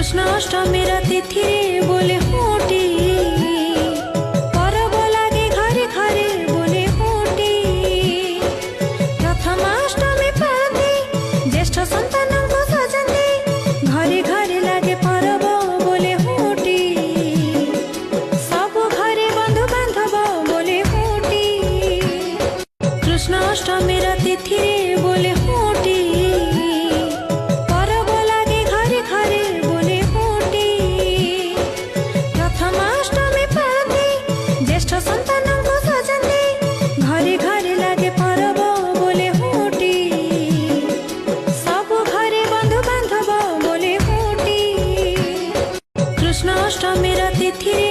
कृष्णाष्टमीर तिथि बोले होटी परब लागे घरे घरे बोले होटी प्रथमाष्टमी पाळती ज्येष्ठ सन्तानंकु सजन्ती घरे घरे लागे परब बोले होटी सबु घरे बंधु बांधव बोले होटी कृष्णाष्टमीर तिथि बोले होटी सन्तानंकु सजन्ती घरे घरे लागे परब बोले होटी सबु घरे बंधु बांधव बोले होटी कृष्णाष्टमीर तिथि